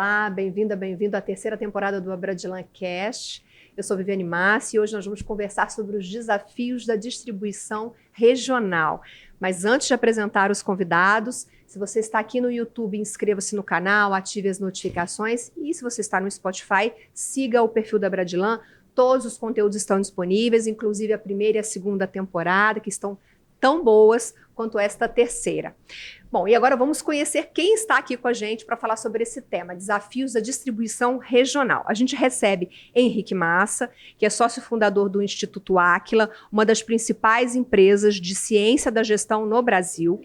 Olá, bem-vinda, bem-vindo à terceira temporada do Abradilan Cast. Eu sou Viviane Massi e hoje nós vamos conversar sobre os desafios da distribuição regional. Mas antes de apresentar os convidados, se você está aqui no YouTube, inscreva-se no canal, ative as notificações e se você está no Spotify, siga o perfil da Abradilan. Todos os conteúdos estão disponíveis, inclusive a primeira e a segunda temporada, que estão tão boas quanto esta terceira. Bom, e agora vamos conhecer quem está aqui com a gente para falar sobre esse tema, desafios da distribuição regional. A gente recebe Henrique Massa, que é sócio fundador do Instituto Áquila, uma das principais empresas de ciência da gestão no Brasil.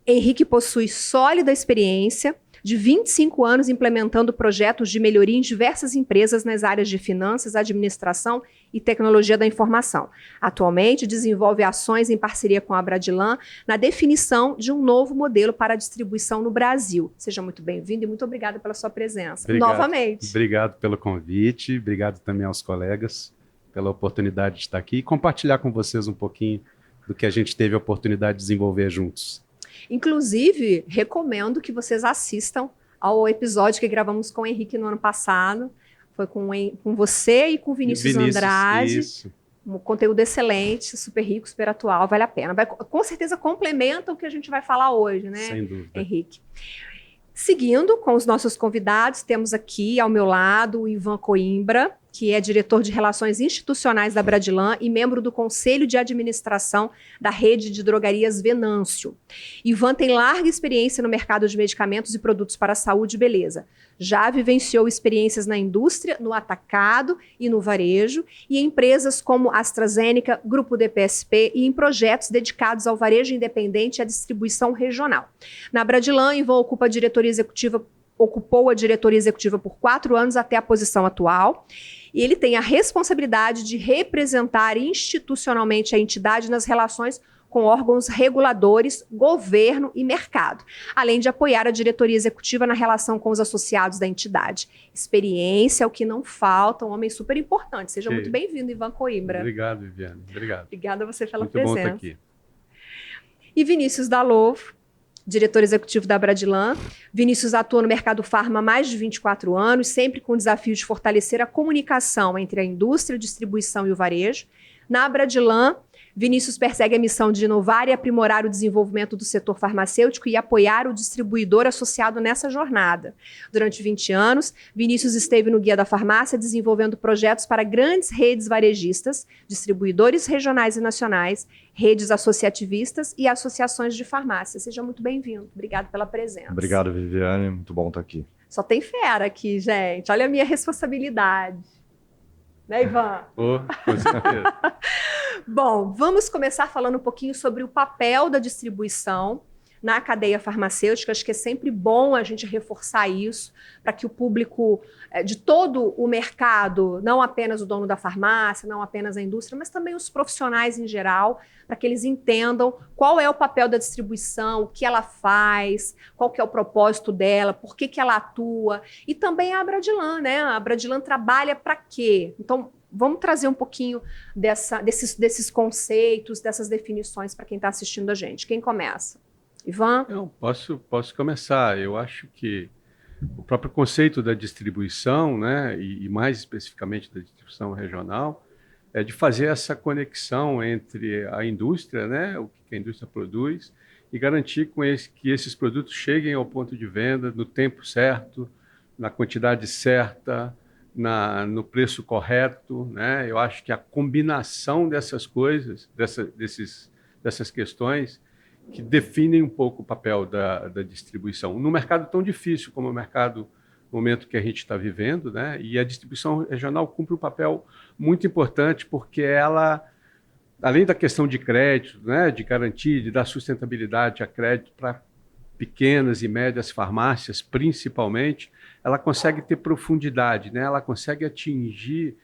Henrique possui sólida experiência de 25 anos implementando projetos de melhoria em diversas empresas nas áreas de finanças, administração e tecnologia da informação. Atualmente, desenvolve ações em parceria com a Abradilan na definição de um novo modelo para a distribuição no Brasil. Seja muito bem-vindo e muito obrigada pela sua presença. Novamente. Obrigado pelo convite, obrigado também aos colegas pela oportunidade de estar aqui e compartilhar com vocês um pouquinho do que a gente teve a oportunidade de desenvolver juntos. Inclusive, recomendo que vocês assistam ao episódio que gravamos com o Henrique no ano passado. Foi com você e com o Vinícius Andrade. Isso. Um conteúdo excelente, super rico, super atual, vale a pena. Com certeza complementa o que a gente vai falar hoje, né, sem dúvida. Henrique? Seguindo com os nossos convidados, temos aqui ao meu lado o Ivan Coimbra, que é diretor de Relações Institucionais da Abradilan e membro do Conselho de Administração da Rede de Drogarias Venâncio. Ivan tem larga experiência no mercado de medicamentos e produtos para a saúde e beleza. Já vivenciou experiências na indústria, no atacado e no varejo, e em empresas como AstraZeneca, Grupo DPSP e em projetos dedicados ao varejo independente e à distribuição regional. Na Abradilan, Ivan ocupou a diretoria executiva por 4 anos até a posição atual. E ele tem a responsabilidade de representar institucionalmente a entidade nas relações com órgãos reguladores, governo e mercado, além de apoiar a diretoria executiva na relação com os associados da entidade. Experiência é o que não falta, um homem super importante. Seja muito bem-vindo, Ivan Coimbra. Obrigado, Viviane. Obrigado. Obrigada a você pela muito presença. Muito bom estar aqui. E Vinícius Dalovo, diretor executivo da Abradilan. Vinícius atua no mercado farma há mais de 24 anos, sempre com o desafio de fortalecer a comunicação entre a indústria, a distribuição e o varejo. Na Abradilan, Vinícius persegue a missão de inovar e aprimorar o desenvolvimento do setor farmacêutico e apoiar o distribuidor associado nessa jornada. Durante 20 anos, Vinícius esteve no Guia da Farmácia desenvolvendo projetos para grandes redes varejistas, distribuidores regionais e nacionais, redes associativistas e associações de farmácia. Seja muito bem-vindo. Obrigado pela presença. Obrigado, Viviane. Muito bom estar aqui. Só tem fera aqui, gente. Olha a minha responsabilidade. Né, Ivan? Com certeza. Bom, vamos começar falando um pouquinho sobre o papel da distribuição na cadeia farmacêutica. Acho que é sempre bom a gente reforçar isso para que o público de todo o mercado, não apenas o dono da farmácia, não apenas a indústria, mas também os profissionais em geral, para que eles entendam qual é o papel da distribuição, o que ela faz, qual que é o propósito dela, por que ela atua. E também a Abradilan, né? A Abradilan trabalha para quê? Então, vamos trazer um pouquinho desses conceitos, dessas definições para quem está assistindo a gente. Quem começa? Ivan? Eu posso começar. Eu acho que o próprio conceito da distribuição, né, e mais especificamente da distribuição regional, é de fazer essa conexão entre a indústria, né, o que a indústria produz, e garantir que esses produtos cheguem ao ponto de venda no tempo certo, na quantidade certa, no preço correto, né? Eu acho que a combinação dessas coisas, dessas questões, que definem um pouco o papel da distribuição. Num mercado tão difícil como o momento que a gente está vivendo, né? E a distribuição regional cumpre um papel muito importante porque ela, além da questão de crédito, né? De garantir, de dar sustentabilidade a crédito para pequenas e médias farmácias, principalmente, ela consegue ter profundidade, né? Ela consegue atingir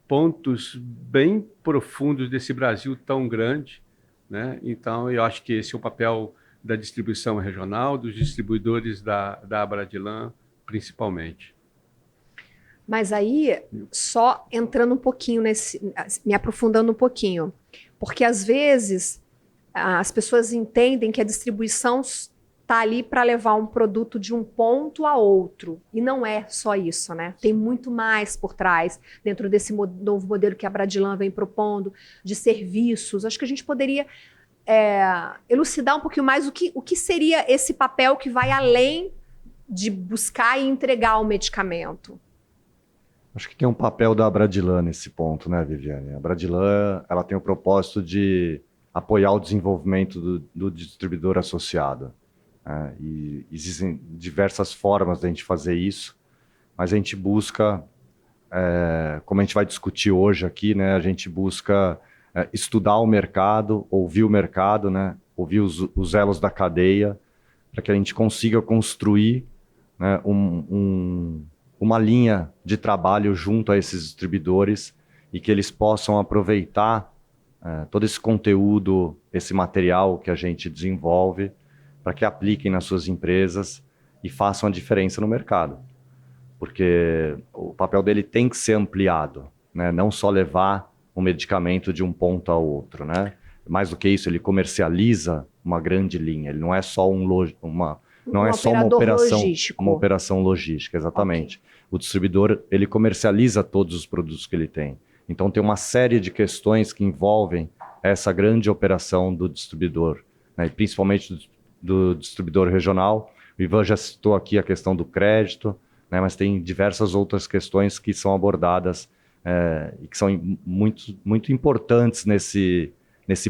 pontos bem profundos desse Brasil tão grande, né? Então, eu acho que esse é o papel da distribuição regional, dos distribuidores da Abradilan, principalmente. Mas aí, só entrando um pouquinho me aprofundando um pouquinho, porque às vezes as pessoas entendem que a distribuição está ali para levar um produto de um ponto a outro. E não é só isso, né? Tem muito mais por trás, dentro desse novo modelo que a Bradilan vem propondo, de serviços. Acho que a gente poderia elucidar um pouquinho mais o que seria esse papel que vai além de buscar e entregar o medicamento. Acho que tem um papel da Bradilan nesse ponto, né, Viviane? A Bradilan, ela tem o propósito de apoiar o desenvolvimento do distribuidor associado. E existem diversas formas de a gente fazer isso, mas a gente busca, como a gente vai discutir hoje aqui, né, a gente busca estudar o mercado, ouvir o mercado, né, ouvir os elos da cadeia, para que a gente consiga construir, né, uma linha de trabalho junto a esses distribuidores e que eles possam aproveitar todo esse conteúdo, esse material que a gente desenvolve, para que apliquem nas suas empresas e façam a diferença no mercado. Porque o papel dele tem que ser ampliado, né? Não só levar um medicamento de um ponto ao outro, né? Mais do que isso, ele comercializa uma grande linha, ele não é só não é só uma operação logística, exatamente. Okay. O distribuidor, ele comercializa todos os produtos que ele tem. Então tem uma série de questões que envolvem essa grande operação do distribuidor, né? E principalmente do distribuidor regional. O Ivan já citou aqui a questão do crédito, né? Mas tem diversas outras questões que são abordadas e que são muito, muito importantes nesse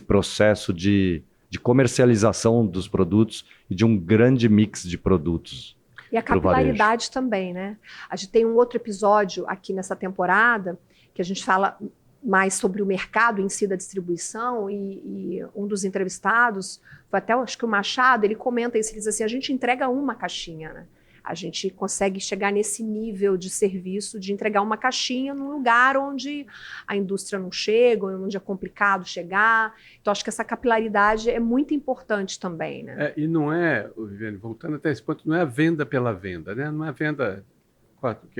processo de comercialização dos produtos e de um grande mix de produtos. E a capilaridade também, né? A gente tem um outro episódio aqui nessa temporada que a gente fala mais sobre o mercado em si da distribuição e um dos entrevistados, foi até acho que o Machado, ele comenta isso, ele diz assim, a gente entrega uma caixinha, né? A gente consegue chegar nesse nível de serviço, de entregar uma caixinha num lugar onde a indústria não chega, onde é complicado chegar. Então, acho que essa capilaridade é muito importante também, né? E não é, Viviane, voltando até esse ponto, não é a venda pela venda, né? Não é a venda...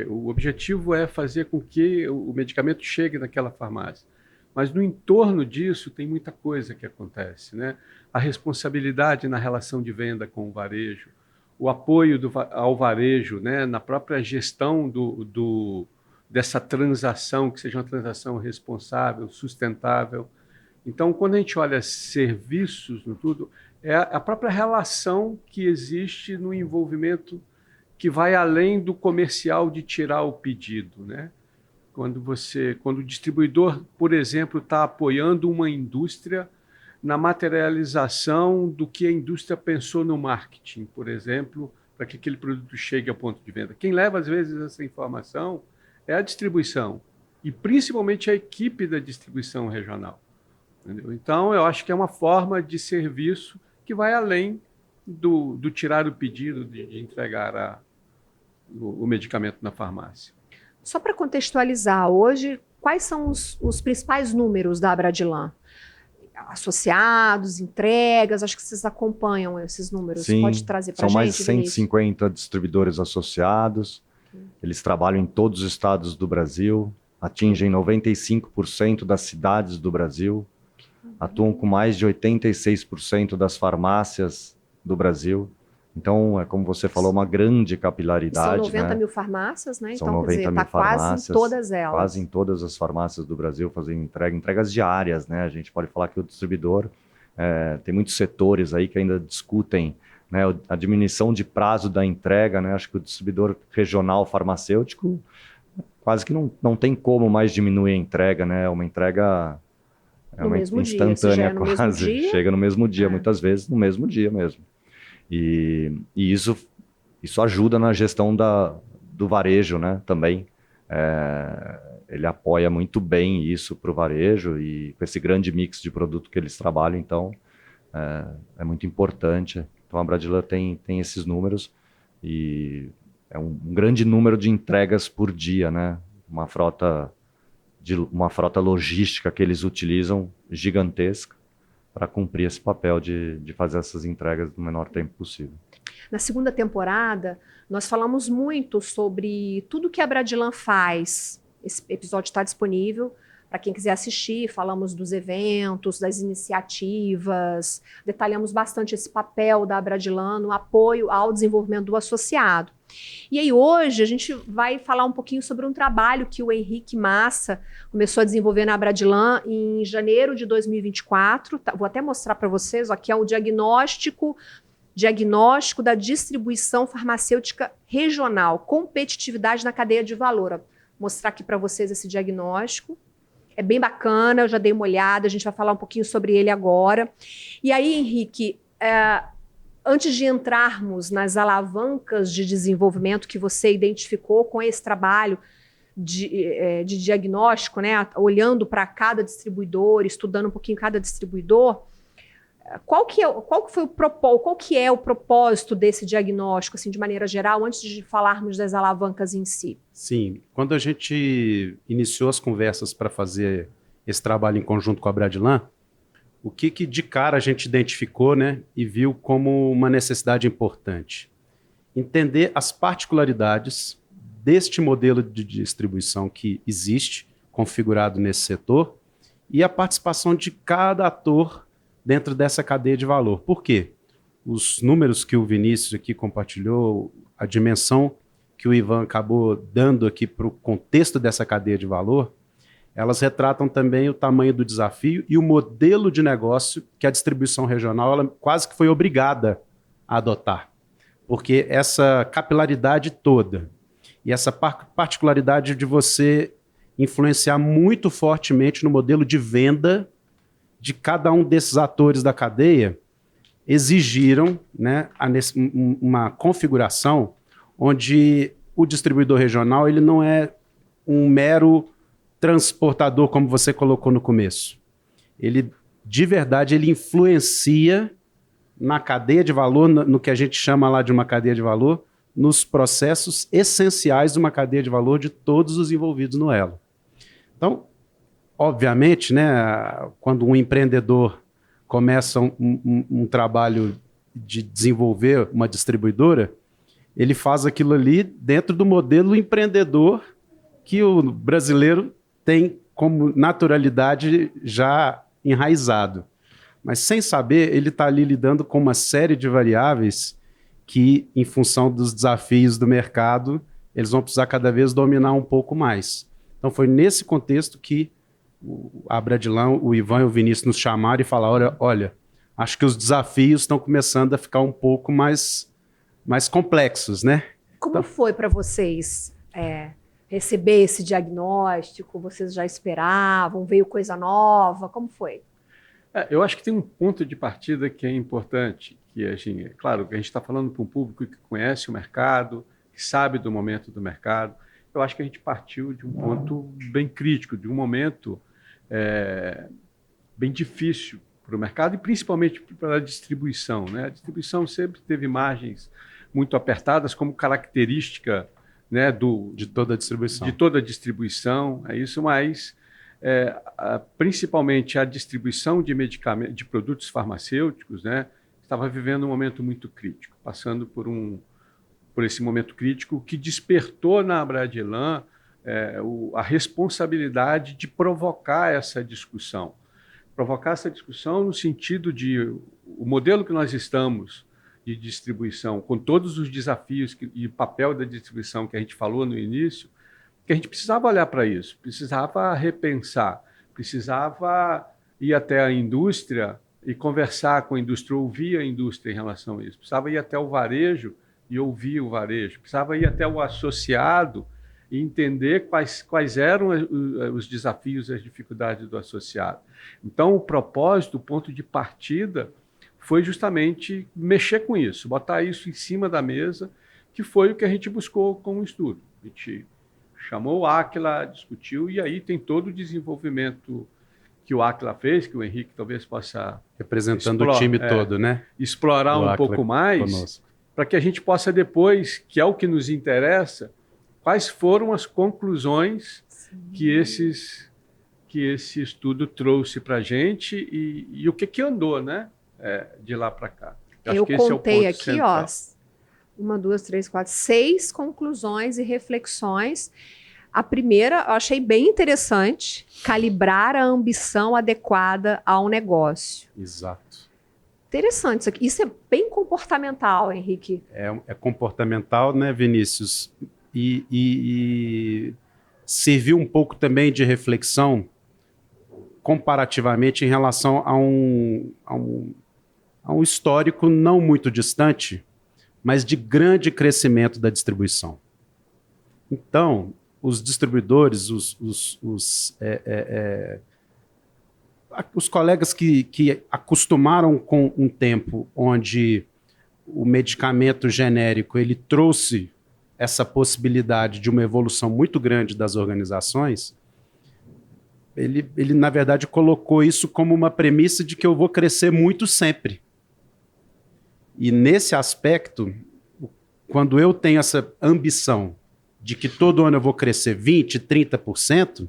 O objetivo é fazer com que o medicamento chegue naquela farmácia. Mas no entorno disso tem muita coisa que acontece, né? A responsabilidade na relação de venda com o varejo, o apoio ao varejo, né, na própria gestão dessa transação, que seja uma transação responsável, sustentável. Então, quando a gente olha serviços no tudo, é a própria relação que existe no envolvimento que vai além do comercial de tirar o pedido, né? Quando o distribuidor, por exemplo, está apoiando uma indústria na materialização do que a indústria pensou no marketing, por exemplo, para que aquele produto chegue ao ponto de venda. Quem leva, às vezes, essa informação é a distribuição, e principalmente a equipe da distribuição regional. Entendeu? Então, eu acho que é uma forma de serviço que vai além do tirar o pedido de entregar o medicamento na farmácia. Só para contextualizar, hoje, quais são os principais números da Bradilan? Associados, entregas, acho que vocês acompanham esses números. Sim, pode trazer para a gente, são mais de 150 distribuidores associados, eles trabalham em todos os estados do Brasil, atingem 95% das cidades do Brasil, atuam com mais de 86% das farmácias do Brasil. Então, como você falou, uma grande capilaridade. São 90 mil farmácias, né? São então, 90 quer dizer, mil farmácias, quase em todas elas. Quase em todas as farmácias do Brasil fazendo entregas diárias, né? A gente pode falar que o distribuidor, tem muitos setores aí que ainda discutem, né, a diminuição de prazo da entrega, né? Acho que o distribuidor regional farmacêutico quase que não tem como mais diminuir a entrega, né? Uma entrega uma instantânea, quase. Chega no mesmo dia, muitas vezes no mesmo dia mesmo. E isso ajuda na gestão do varejo, né, também. Ele apoia muito bem isso para o varejo e com esse grande mix de produto que eles trabalham, então é muito importante. Então a Bradilan tem esses números e é um grande número de entregas por dia, né? Uma frota logística que eles utilizam gigantesca para cumprir esse papel de fazer essas entregas no menor tempo possível. Na segunda temporada, nós falamos muito sobre tudo que a Bradilan faz. Esse episódio está disponível Para quem quiser assistir, falamos dos eventos, das iniciativas, detalhamos bastante esse papel da Abradilan no apoio ao desenvolvimento do associado. E aí hoje a gente vai falar um pouquinho sobre um trabalho que o Henrique Massa começou a desenvolver na Abradilan em janeiro de 2024. Vou até mostrar para vocês, aqui é o diagnóstico da distribuição farmacêutica regional, competitividade na cadeia de valor. Vou mostrar aqui para vocês esse diagnóstico. É bem bacana, eu já dei uma olhada, a gente vai falar um pouquinho sobre ele agora. E aí, Henrique, antes de entrarmos nas alavancas de desenvolvimento que você identificou com esse trabalho de diagnóstico, né, olhando para cada distribuidor, estudando um pouquinho cada distribuidor, qual que é o propósito desse diagnóstico, assim, de maneira geral, antes de falarmos das alavancas em si? Sim, quando a gente iniciou as conversas para fazer esse trabalho em conjunto com a Abradilan, o que de cara a gente identificou, né, e viu como uma necessidade importante? Entender as particularidades deste modelo de distribuição que existe, configurado nesse setor, e a participação de cada ator dentro dessa cadeia de valor. Por quê? Os números que o Vinícius aqui compartilhou, a dimensão que o Ivan acabou dando aqui para o contexto dessa cadeia de valor, elas retratam também o tamanho do desafio e o modelo de negócio que a distribuição regional ela quase que foi obrigada a adotar. Porque essa capilaridade toda e essa particularidade de você influenciar muito fortemente no modelo de venda de cada um desses atores da cadeia exigiram, né, uma configuração onde o distribuidor regional ele não é um mero transportador, como você colocou no começo. Ele, de verdade, ele influencia na cadeia de valor, no que a gente chama lá de uma cadeia de valor, nos processos essenciais de uma cadeia de valor de todos os envolvidos no elo. Então, obviamente, né, quando um empreendedor começa um trabalho de desenvolver uma distribuidora, ele faz aquilo ali dentro do modelo empreendedor que o brasileiro tem como naturalidade já enraizado. Mas sem saber, ele está ali lidando com uma série de variáveis que, em função dos desafios do mercado, eles vão precisar cada vez dominar um pouco mais. Então foi nesse contexto que a Abradilan, o Ivan e o Vinícius nos chamaram e falaram, olha, acho que os desafios estão começando a ficar um pouco mais complexos, né? Como foi para vocês receber esse diagnóstico? Vocês já esperavam? Veio coisa nova? Como foi? Eu acho que tem um ponto de partida que é importante, que é claro, que a gente está falando para um público que conhece o mercado, que sabe do momento do mercado. Eu acho que a gente partiu de um ponto bem crítico, de um momento bem difícil para o mercado e principalmente para a distribuição, né? A distribuição sempre teve margens muito apertadas como característica, né, de toda a distribuição. De toda a distribuição, é isso, mas principalmente a distribuição de medicamentos, de produtos farmacêuticos, né, estava vivendo um momento muito crítico, passando por esse momento crítico que despertou na Abradilan a responsabilidade de provocar essa discussão. Provocar essa discussão no sentido de o modelo que nós estamos de distribuição, com todos os desafios e papel da distribuição que a gente falou no início, que a gente precisava olhar para isso, precisava repensar, precisava ir até a indústria e conversar com a indústria, ouvir a indústria em relação a isso, precisava ir até o varejo e ouvir o varejo, precisava ir até o associado e entender quais eram os desafios e as dificuldades do associado. Então, o propósito, o ponto de partida, foi justamente mexer com isso, botar isso em cima da mesa, que foi o que a gente buscou com o estudo. A gente chamou o Aquila, discutiu, e aí tem todo o desenvolvimento que o Aquila fez, que o Henrique talvez possa... Representando o time todo, né? Explorar um pouco mais, para que a gente possa depois, que é o que nos interessa, quais foram as conclusões que esse estudo trouxe para a gente e o que andou, né? De lá para cá. Eu contei aqui, central. 1, 2, 3, 4, 6 conclusões e reflexões. A primeira, eu achei bem interessante, calibrar a ambição adequada ao negócio. Exato. Interessante isso aqui. Isso é bem comportamental, Henrique. É comportamental, né, Vinícius? E serviu um pouco também de reflexão comparativamente em relação a um histórico não muito distante, mas de grande crescimento da distribuição. Então, os distribuidores, os colegas que acostumaram com um tempo onde o medicamento genérico ele trouxe essa possibilidade de uma evolução muito grande das organizações, ele na verdade colocou isso como uma premissa de que eu vou crescer muito sempre. E nesse aspecto, quando eu tenho essa ambição de que todo ano eu vou crescer 20%, 30%,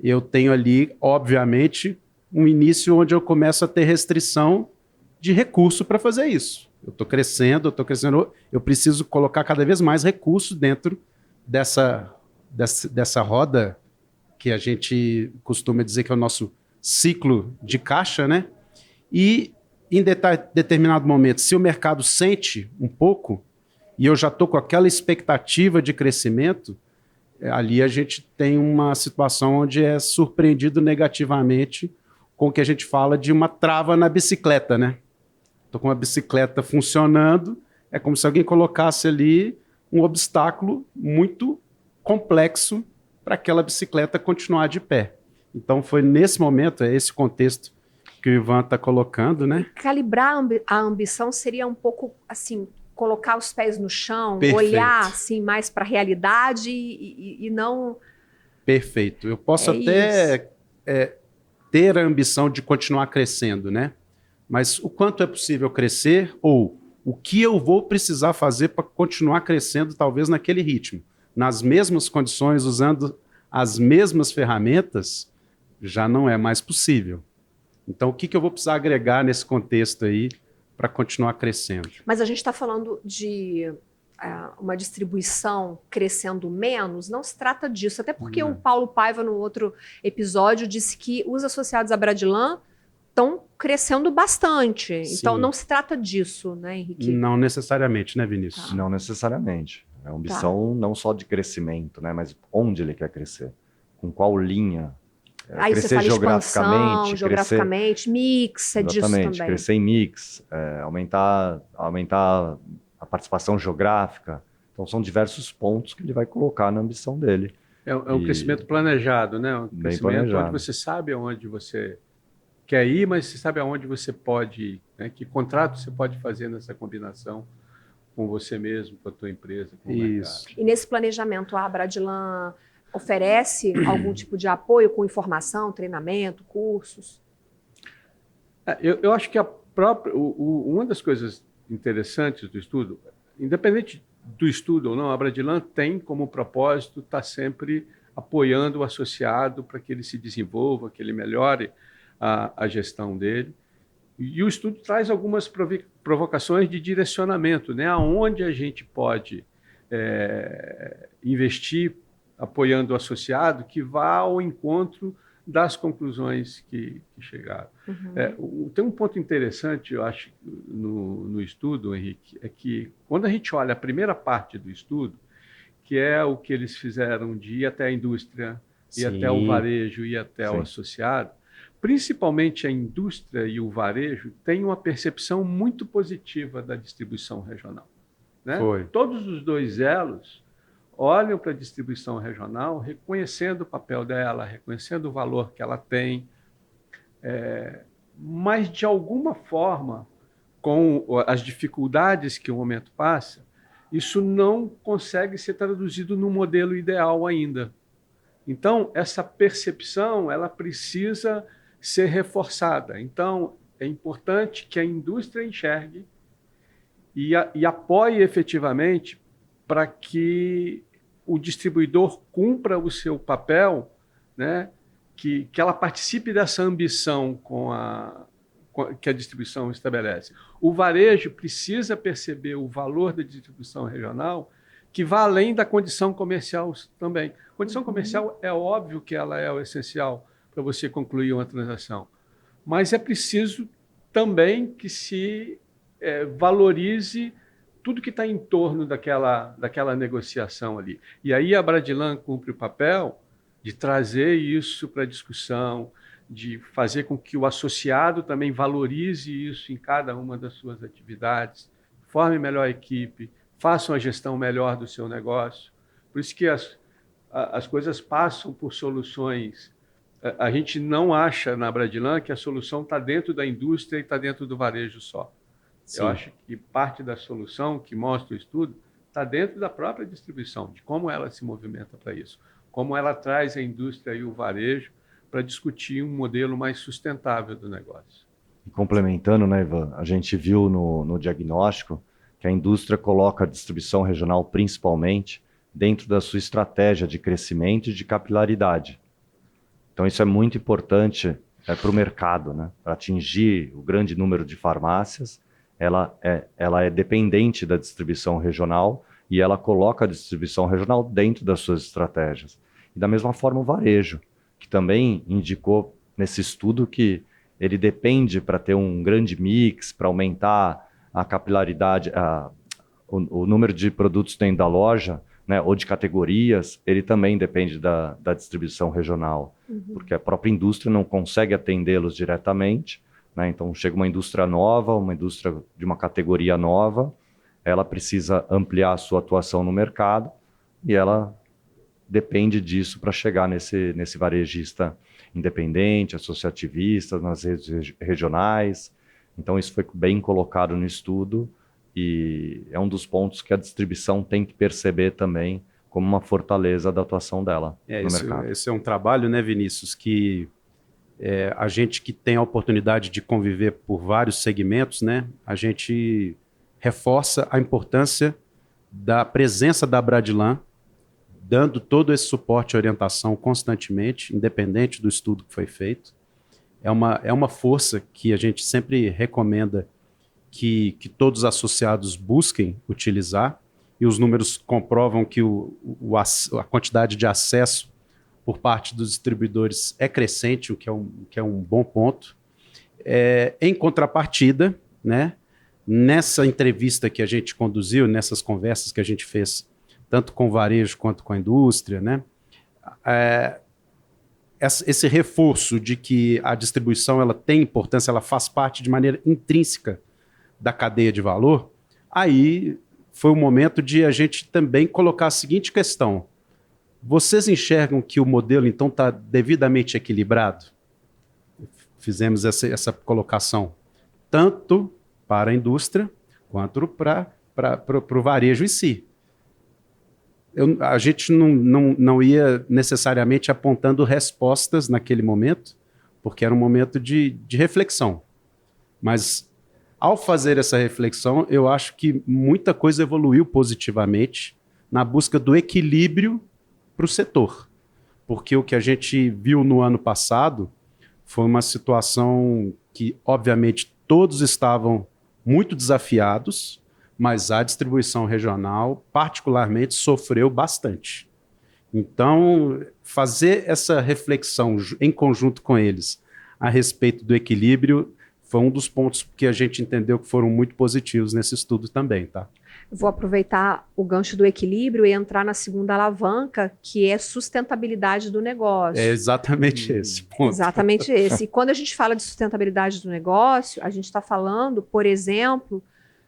eu tenho ali, obviamente, um início onde eu começo a ter restrição de recurso para fazer isso. Eu estou crescendo, eu preciso colocar cada vez mais recursos dentro dessa roda que a gente costuma dizer que é o nosso ciclo de caixa, né? E em determinado momento, se o mercado sente um pouco, e eu já estou com aquela expectativa de crescimento, ali a gente tem uma situação onde é surpreendido negativamente com o que a gente fala de uma trava na bicicleta, né? Estou com uma bicicleta funcionando, é como se alguém colocasse ali um obstáculo muito complexo para aquela bicicleta continuar de pé. Então foi nesse momento, é esse contexto que o Ivan está colocando, né? Calibrar a ambição seria um pouco assim, colocar os pés no chão, Perfeito. Olhar assim mais para a realidade e não... Perfeito. Eu posso até ter a ambição de continuar crescendo, né? Mas o quanto é possível crescer ou o que eu vou precisar fazer para continuar crescendo talvez naquele ritmo, nas mesmas condições, usando as mesmas ferramentas, já não é mais possível. Então, o que eu vou precisar agregar nesse contexto aí para continuar crescendo? Mas a gente está falando de uma distribuição crescendo menos, não se trata disso. Até porque o Paulo Paiva, no outro episódio, disse que os associados à Bradilan estão crescendo bastante. Sim. Então, não se trata disso, né, Henrique? Não necessariamente, né, Vinícius? Tá. Não necessariamente. É uma ambição não só de crescimento, né, mas onde ele quer crescer, com qual linha. Aí você fala expansão, geograficamente, mix, é disso também. Crescer em mix, aumentar a participação geográfica. Então, são diversos pontos que ele vai colocar na ambição dele. É um crescimento planejado, né? Um Bem crescimento planejado. onde você sabe aonde você quer ir, mas você sabe aonde você pode ir, né? Que contrato você pode fazer nessa combinação com você mesmo, com a tua empresa, com o mercado. E nesse planejamento, a Bradilan oferece algum tipo de apoio com informação, treinamento, cursos? Eu acho que uma das coisas interessantes do estudo, independente do estudo ou não, a Bradilan tem como propósito estar sempre apoiando o associado para que ele se desenvolva, que ele melhore a gestão dele. E o estudo traz algumas provocações de direcionamento, né? Aonde a gente pode investir apoiando o associado que vá ao encontro das conclusões que chegaram. Tem um ponto interessante, eu acho, no estudo, Henrique, é que quando a gente olha a primeira parte do estudo, que é o que eles fizeram de ir até a indústria, ir até o varejo, ir até o associado, principalmente a indústria e o varejo têm uma percepção muito positiva da distribuição regional, né? Todos os dois elos olham para a distribuição regional, reconhecendo o papel dela, reconhecendo o valor que ela tem, mas, de alguma forma, com as dificuldades que o momento passa, isso não consegue ser traduzido num modelo ideal ainda. Então, essa percepção ela precisa ser reforçada. Então, é importante que a indústria enxergue e apoie efetivamente para que o distribuidor cumpra o seu papel, né? Que ela participe dessa ambição que a distribuição estabelece. O varejo precisa perceber o valor da distribuição regional que vá além da condição comercial também. Condição comercial é óbvio que ela é o essencial para você concluir uma transação, mas é preciso também que se valorize tudo que está em torno daquela negociação ali. E aí a Bradilan cumpre o papel de trazer isso para a discussão, de fazer com que o associado também valorize isso em cada uma das suas atividades, forme melhor a equipe, faça uma gestão melhor do seu negócio. Por isso que as coisas passam por soluções. A gente não acha na Bradilan que a solução está dentro da indústria e está dentro do varejo só. Sim. Eu acho que parte da solução que mostra o estudo está dentro da própria distribuição, de como ela se movimenta para isso, como ela traz a indústria e o varejo para discutir um modelo mais sustentável do negócio. E complementando, né, Ivan, a gente viu no diagnóstico que a indústria coloca a distribuição regional principalmente dentro da sua estratégia de crescimento e de capilaridade. Então isso é muito importante para o mercado, né? Para atingir o grande número de farmácias, ela é dependente da distribuição regional e ela coloca a distribuição regional dentro das suas estratégias. E da mesma forma o varejo, que também indicou nesse estudo que ele depende para ter um grande mix, para aumentar a capilaridade, o número de produtos dentro da loja, né, ou de categorias, ele também depende da distribuição regional, porque a própria indústria não consegue atendê-los diretamente, né, então chega uma indústria nova, uma indústria de uma categoria nova, ela precisa ampliar a sua atuação no mercado e ela depende disso para chegar nesse varejista independente, associativista, nas redes regionais. Então isso foi bem colocado no estudo e é um dos pontos que a distribuição tem que perceber também como uma fortaleza da atuação dela no mercado. Esse é um trabalho, né, Vinícius, que a gente que tem a oportunidade de conviver por vários segmentos, né, a gente reforça a importância da presença da Bradilan, dando todo esse suporte e orientação constantemente, independente do estudo que foi feito. É uma força que a gente sempre recomenda que todos os associados busquem utilizar, e os números comprovam que a quantidade de acesso por parte dos distribuidores é crescente, o que é um bom ponto. Em contrapartida, né, nessa entrevista que a gente conduziu, nessas conversas que a gente fez, tanto com o varejo quanto com a indústria, né, esse reforço de que a distribuição ela tem importância, ela faz parte de maneira intrínseca da cadeia de valor, aí foi o momento de a gente também colocar a seguinte questão: vocês enxergam que o modelo então está devidamente equilibrado? Fizemos essa colocação tanto para a indústria quanto para o varejo em si. A gente não ia necessariamente apontando respostas naquele momento, porque era um momento de reflexão. Mas, ao fazer essa reflexão, eu acho que muita coisa evoluiu positivamente na busca do equilíbrio para o setor. Porque o que a gente viu no ano passado foi uma situação que, obviamente, todos estavam muito desafiados, mas a distribuição regional, particularmente, sofreu bastante. Então, fazer essa reflexão em conjunto com eles a respeito do equilíbrio foi um dos pontos que a gente entendeu que foram muito positivos nesse estudo também, tá? Vou aproveitar o gancho do equilíbrio e entrar na segunda alavanca, que é sustentabilidade do negócio. É exatamente esse ponto. Exatamente esse. E quando a gente fala de sustentabilidade do negócio, a gente está falando, por exemplo,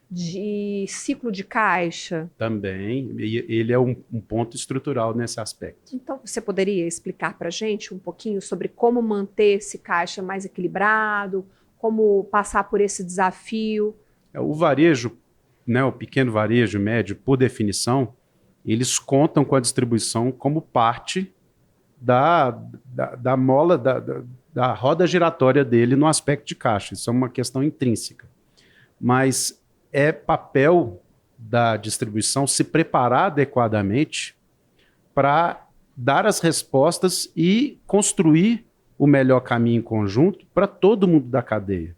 de ciclo de caixa. Também, e ele é um ponto estrutural nesse aspecto. Então, você poderia explicar para a gente um pouquinho sobre como manter esse caixa mais equilibrado, como passar por esse desafio? O varejo, né, o pequeno varejo, médio, por definição, eles contam com a distribuição como parte da mola, da roda giratória dele no aspecto de caixa. Isso é uma questão intrínseca. Mas é papel da distribuição se preparar adequadamente para dar as respostas e construir o melhor caminho em conjunto para todo mundo da cadeia.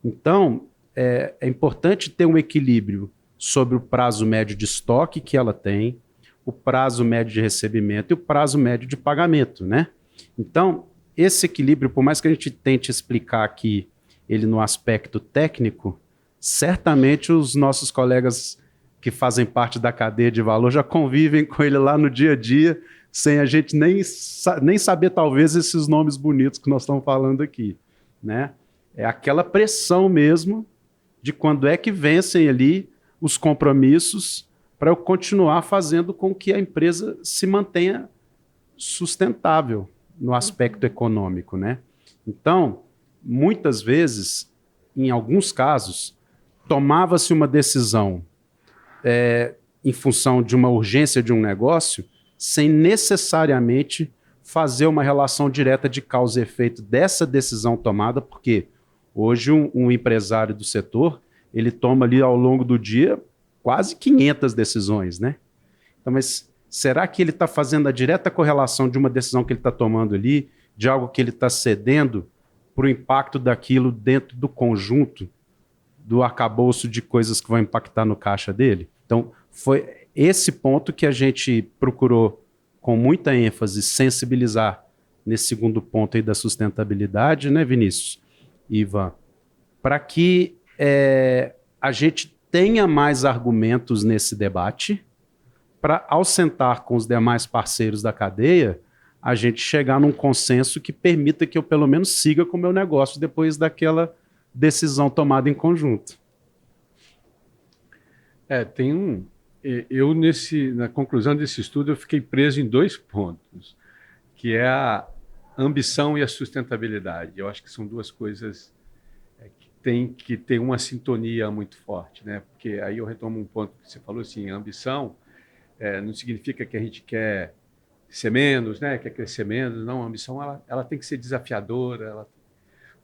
Então, é importante ter um equilíbrio sobre o prazo médio de estoque que ela tem, o prazo médio de recebimento e o prazo médio de pagamento, né? Então, esse equilíbrio, por mais que a gente tente explicar aqui ele no aspecto técnico, certamente os nossos colegas que fazem parte da cadeia de valor já convivem com ele lá no dia a dia, sem a gente nem saber, talvez, esses nomes bonitos que nós estamos falando aqui, né? É aquela pressão mesmo de quando é que vencem ali os compromissos para eu continuar fazendo com que a empresa se mantenha sustentável no aspecto econômico, né? Então, muitas vezes, em alguns casos, tomava-se uma decisão em função de uma urgência de um negócio, sem necessariamente fazer uma relação direta de causa e efeito dessa decisão tomada, porque hoje um empresário do setor, ele toma ali ao longo do dia quase 500 decisões, né? Então, mas será que ele está fazendo a direta correlação de uma decisão que ele está tomando ali, de algo que ele está cedendo para o impacto daquilo dentro do conjunto do arcabouço de coisas que vão impactar no caixa dele? Então, foi esse ponto que a gente procurou, com muita ênfase, sensibilizar nesse segundo ponto aí da sustentabilidade, né, Vinícius e Ivan, para que a gente tenha mais argumentos nesse debate, para, ao sentar com os demais parceiros da cadeia, a gente chegar num consenso que permita que eu, pelo menos, siga com o meu negócio depois daquela decisão tomada em conjunto. Na conclusão desse estudo, eu fiquei preso em 2 pontos, que é a ambição e a sustentabilidade. Eu acho que são 2 coisas que tem que ter uma sintonia muito forte, né? Porque aí eu retomo um ponto que você falou, assim, a ambição não significa que a gente quer ser menos, né? Quer crescer menos. Não, a ambição ela tem que ser desafiadora,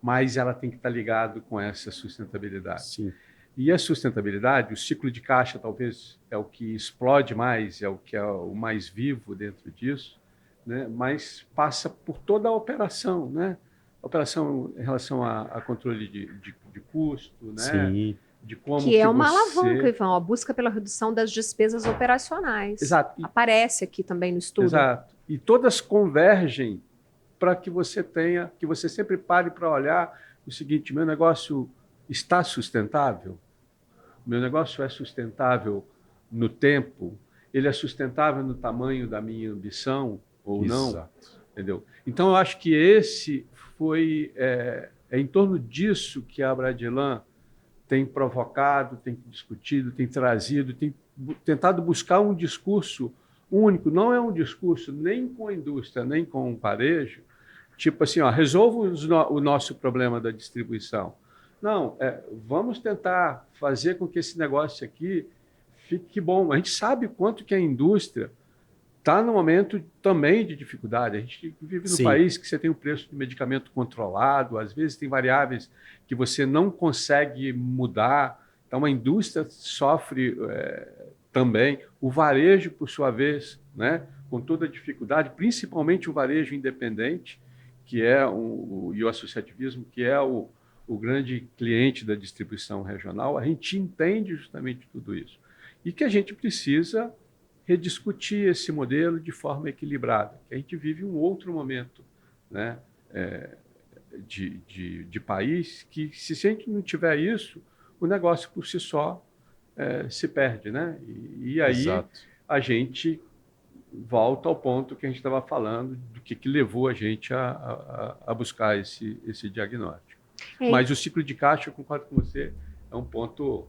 mas ela tem que estar ligado com essa sustentabilidade. Sim. E a sustentabilidade, o ciclo de caixa talvez é o que explode mais, é o que é o mais vivo dentro disso, né? Mas passa por toda a operação, né? A operação em relação a controle de custo, né? Sim. De como que é uma alavanca, Ivan, a busca pela redução das despesas operacionais. Exato. Aparece aqui também no estudo. Exato. E todas convergem para que você sempre pare para olhar o seguinte: meu negócio está sustentável? Meu negócio é sustentável no tempo? Ele é sustentável no tamanho da minha ambição ou não? Exato. Entendeu? Então, eu acho que esse foi... É em torno disso que a Bradilan tem provocado, tem discutido, tem trazido, tem tentado buscar um discurso único. Não é um discurso nem com a indústria, nem com o varejo, tipo assim, resolva o nosso problema da distribuição. Não, vamos tentar fazer com que esse negócio aqui fique bom. A gente sabe quanto que a indústria está no momento também de dificuldade. A gente vive num país que você tem o preço de medicamento controlado, às vezes tem variáveis que você não consegue mudar. Então, a indústria sofre também. O varejo, por sua vez, né, com toda a dificuldade, principalmente o varejo independente, que é e o associativismo, que é o grande cliente da distribuição regional, a gente entende justamente tudo isso. E que a gente precisa rediscutir esse modelo de forma equilibrada. A gente vive um outro momento, né, de país que, se a gente não tiver isso, o negócio por si só se perde, né? E aí Exato. A gente volta ao ponto que a gente estava falando, do que levou a gente a buscar esse diagnóstico. Mas o ciclo de caixa, eu concordo com você, é um ponto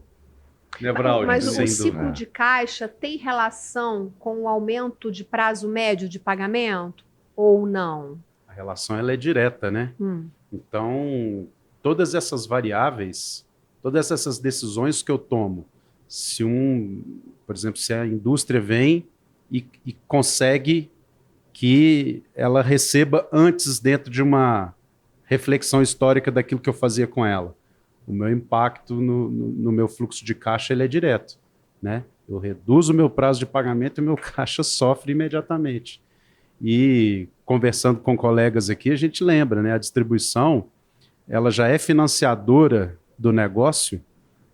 nevrálgico. Mas o ciclo de caixa tem relação com o aumento de prazo médio de pagamento ou não? A relação ela é direta, né? Então, todas essas variáveis, todas essas decisões que eu tomo, por exemplo, se a indústria vem e consegue que ela receba antes, dentro de uma reflexão histórica daquilo que eu fazia com ela, o meu impacto no meu fluxo de caixa ele é direto, né? Eu reduzo o meu prazo de pagamento e meu caixa sofre imediatamente. E conversando com colegas aqui, a gente lembra, né? A distribuição ela já é financiadora do negócio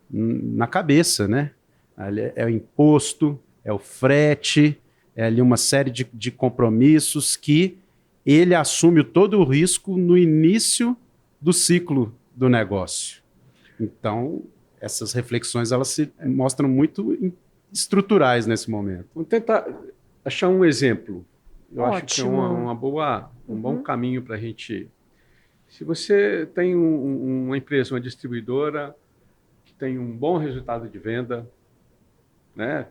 na cabeça, né? Ali é o imposto, é o frete, é ali uma série de compromissos que ele assume todo o risco no início do ciclo do negócio. Então, essas reflexões elas se mostram muito estruturais nesse momento. Vamos tentar achar um exemplo. Eu acho que é Ótimo. um bom caminho para a gente. Se você tem uma empresa, uma distribuidora que tem um bom resultado de venda, né?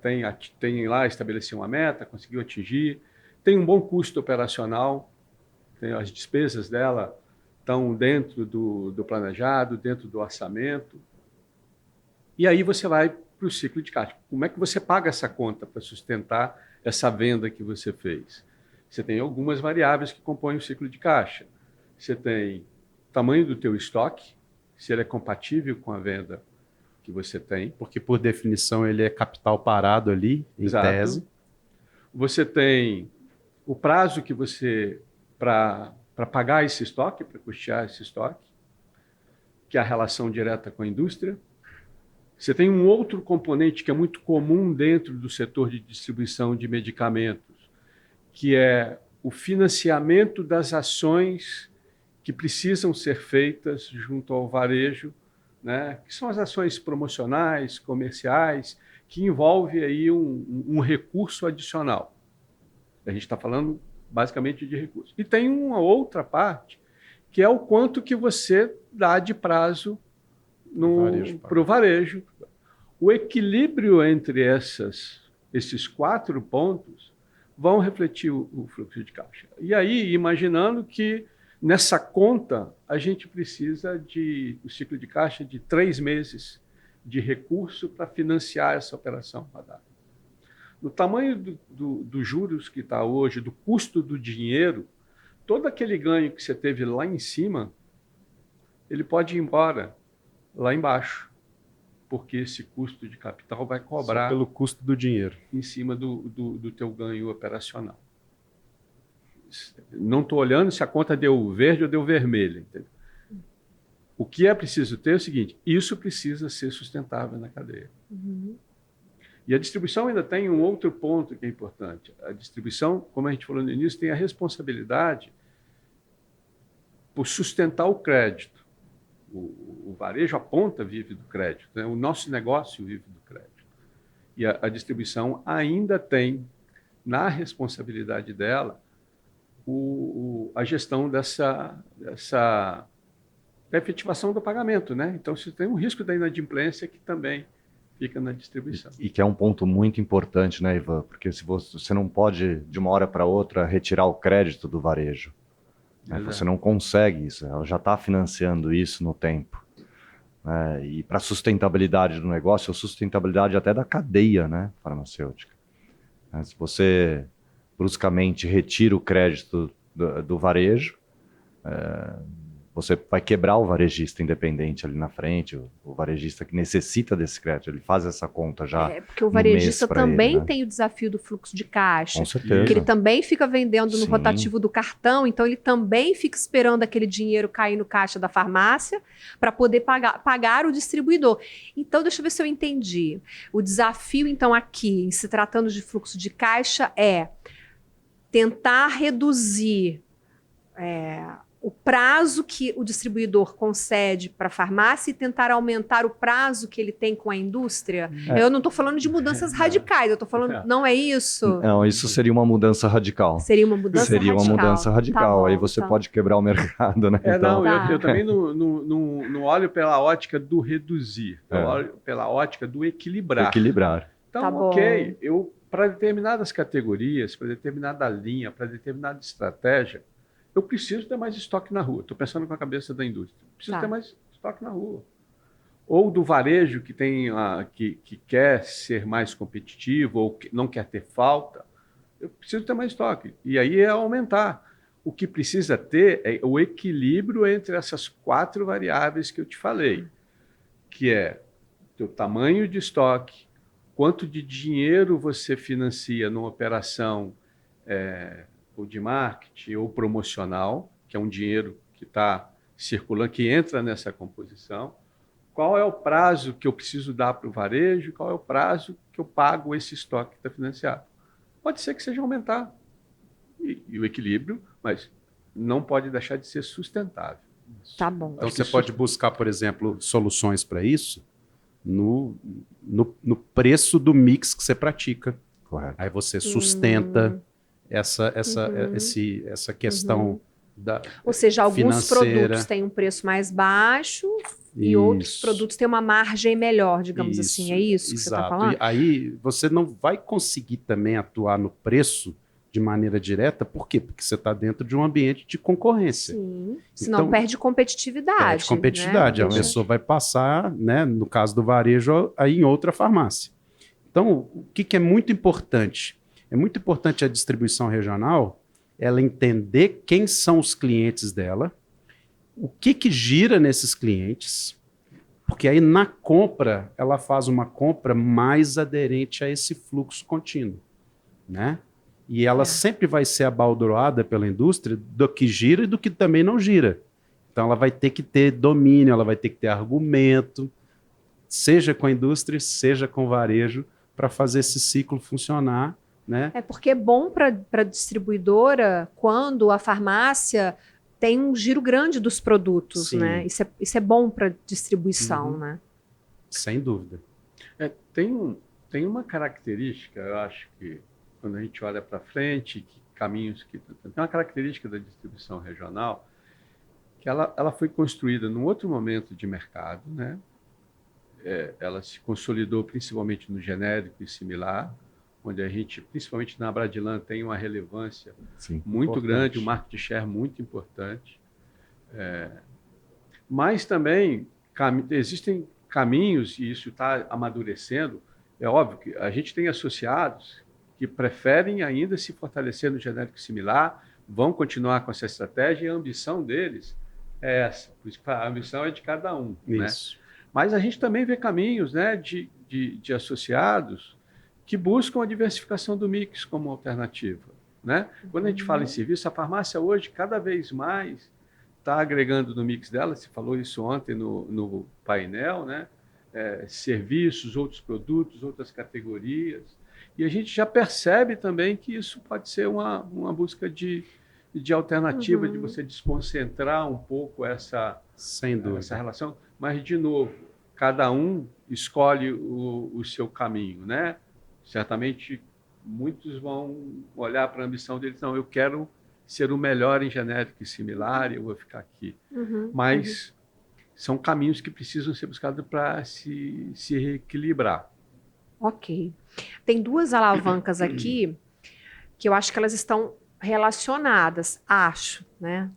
Tem lá estabelecido uma meta, conseguiu atingir, tem um bom custo operacional, as despesas dela estão dentro do planejado, dentro do orçamento. E aí você vai para o ciclo de caixa. Como é que você paga essa conta para sustentar essa venda que você fez? Você tem algumas variáveis que compõem o ciclo de caixa. Você tem o tamanho do teu estoque, se ele é compatível com a venda que você tem. Porque, por definição, ele é capital parado ali, em Exato. tese. Você tem o prazo que você... para pagar esse estoque, para custear esse estoque, que é a relação direta com a indústria. Você tem um outro componente que é muito comum dentro do setor de distribuição de medicamentos, que é o financiamento das ações que precisam ser feitas junto ao varejo, né? Que são as ações promocionais, comerciais, que envolve aí um recurso adicional. A gente está falando basicamente de recursos. E tem uma outra parte, que é o quanto que você dá de prazo para o varejo. O equilíbrio entre esses 4 pontos vão refletir o fluxo de caixa. E aí, imaginando que nessa conta a gente precisa o ciclo de caixa de 3 meses de recurso para financiar essa operação rodada. No tamanho dos juros que está hoje, do custo do dinheiro, todo aquele ganho que você teve lá em cima, ele pode ir embora lá embaixo, porque esse custo de capital vai cobrar só pelo custo do dinheiro em cima do teu ganho operacional. Não estou olhando se a conta deu verde ou deu vermelha. Entendeu? O que é preciso ter é o seguinte, isso precisa ser sustentável na cadeia. Uhum. E a distribuição ainda tem um outro ponto que é importante. A distribuição, como a gente falou no início, tem a responsabilidade por sustentar o crédito. O varejo, a ponta vive do crédito, né? O nosso negócio vive do crédito. E a distribuição ainda tem, na responsabilidade dela, a gestão da efetivação do pagamento, né? Então, você tem um risco da inadimplência que também fica na distribuição. E que é um ponto muito importante, né, Ivan? Porque se você não pode, de uma hora para outra, retirar o crédito do varejo. Né? Você não consegue isso, ela já está financiando isso no tempo. E para a sustentabilidade do negócio, a sustentabilidade até da cadeia, né, farmacêutica. Se você bruscamente retira o crédito do varejo, você vai quebrar o varejista independente ali na frente, o varejista que necessita desse crédito, ele faz essa conta já. Porque o varejista também ele, né? tem o desafio do fluxo de caixa. Com certeza. Que ele também fica vendendo no Sim. rotativo do cartão, então ele também fica esperando aquele dinheiro cair no caixa da farmácia para poder pagar o distribuidor. Então, deixa eu ver se eu entendi. O desafio, então, aqui, em se tratando de fluxo de caixa, é tentar reduzir o prazo que o distribuidor concede para a farmácia e tentar aumentar o prazo que ele tem com a indústria? Eu não estou falando de mudanças radicais, eu estou falando, não é isso? Não, isso seria uma mudança radical. Seria uma mudança radical. Seria uma mudança radical, Tá aí bom, você tá. pode quebrar o mercado, né? Não, Tá. eu também não olho pela ótica do reduzir, eu olho pela ótica do equilibrar. Equilibrar. Então, Tá bom. ok, para determinadas categorias, para determinada linha, para determinada estratégia, eu preciso ter mais estoque na rua. Estou pensando com a cabeça da indústria. Preciso ter mais estoque na rua. Ou do varejo que quer ser mais competitivo ou que não quer ter falta, eu preciso ter mais estoque. E aí é aumentar. O que precisa ter é o equilíbrio entre essas 4 variáveis que eu te falei, que é o teu tamanho de estoque, quanto de dinheiro você financia numa operação ou de marketing ou promocional, que é um dinheiro que está circulando, que entra nessa composição, qual é o prazo que eu preciso dar para o varejo, qual é o prazo que eu pago esse estoque que está financiado. Pode ser que seja aumentar e o equilíbrio, mas não pode deixar de ser sustentável. Tá bom. Então, você pode buscar, por exemplo, soluções para isso no preço do mix que você pratica. Correto. Aí você sustenta essa questão da Ou seja, alguns financeira. produtos têm um preço mais baixo e outros produtos têm uma margem melhor, digamos assim. É isso que você está falando? E aí você não vai conseguir também atuar no preço de maneira direta. Por quê? Porque você está dentro de um ambiente de concorrência. Sim. Senão Então, perde competitividade. Perde competitividade. Né? A pessoa vai passar, né, no caso do varejo, aí em outra farmácia. Então, o que é muito importante? É muito importante a distribuição regional, ela entender quem são os clientes dela, o que gira nesses clientes, porque aí na compra, ela faz uma compra mais aderente a esse fluxo contínuo, né? E ela sempre vai ser abaldroada pela indústria do que gira e do que também não gira. Então ela vai ter que ter domínio, ela vai ter que ter argumento, seja com a indústria, seja com o varejo, para fazer esse ciclo funcionar, né? É porque é bom para a distribuidora quando a farmácia tem um giro grande dos produtos, Sim. né? Isso é bom para distribuição, né? Sem dúvida. Tem uma característica, eu acho que quando a gente olha para frente, tem uma característica da distribuição regional que ela foi construída num outro momento de mercado, né? Ela se consolidou principalmente no genérico e similar, onde a gente, principalmente na Bradilan, tem uma relevância muito Importante. grande, um market share muito importante. Mas também existem caminhos, e isso está amadurecendo. É óbvio que a gente tem associados que preferem ainda se fortalecer no genérico similar, vão continuar com essa estratégia, e a ambição deles é essa. Por isso que a ambição é de cada um. Isso. Né? Mas a gente também vê caminhos, né, de associados que buscam a diversificação do mix como alternativa. Né? Quando a gente fala em serviço, a farmácia hoje cada vez mais está agregando no mix dela, você falou isso ontem no painel, né? Serviços, outros produtos, outras categorias. E a gente já percebe também que isso pode ser uma busca de alternativa, de você desconcentrar um pouco Sem dúvida. essa relação. Mas, de novo, cada um escolhe o seu caminho, né? Certamente, muitos vão olhar para a ambição deles, não, eu quero ser o melhor em genérico e similar, eu vou ficar aqui. Mas são caminhos que precisam ser buscados para se reequilibrar. Ok. Tem duas alavancas aqui que eu acho que elas estão relacionadas, acho, né?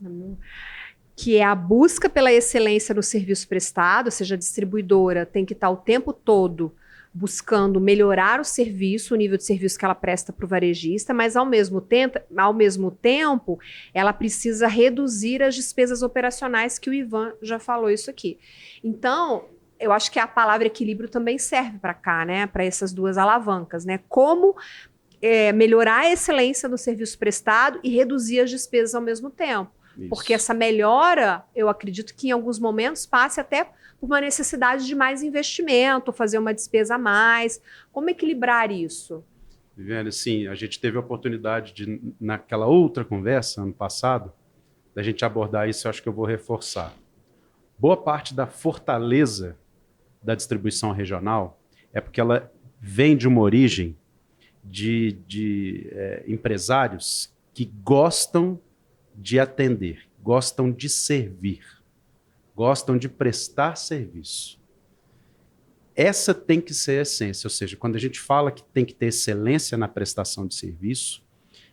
Que é a busca pela excelência no serviço prestado, ou seja, a distribuidora tem que estar o tempo todo buscando melhorar o serviço, o nível de serviço que ela presta para o varejista, mas ao mesmo tempo, ela precisa reduzir as despesas operacionais, que o Ivan já falou isso aqui. Então, eu acho que a palavra equilíbrio também serve para cá, né? Para essas duas alavancas, né? Como melhorar a excelência no serviço prestado e reduzir as despesas ao mesmo tempo. Isso. Porque essa melhora, eu acredito que em alguns momentos passe até por uma necessidade de mais investimento, fazer uma despesa a mais. Como equilibrar isso? Viviane, sim, a gente teve a oportunidade de, naquela outra conversa, ano passado, da gente abordar isso, eu acho que eu vou reforçar. Boa parte da fortaleza da distribuição regional é porque ela vem de uma origem de empresários que gostam de atender, gostam de servir, gostam de prestar serviço. Essa tem que ser a essência, ou seja, quando a gente fala que tem que ter excelência na prestação de serviço,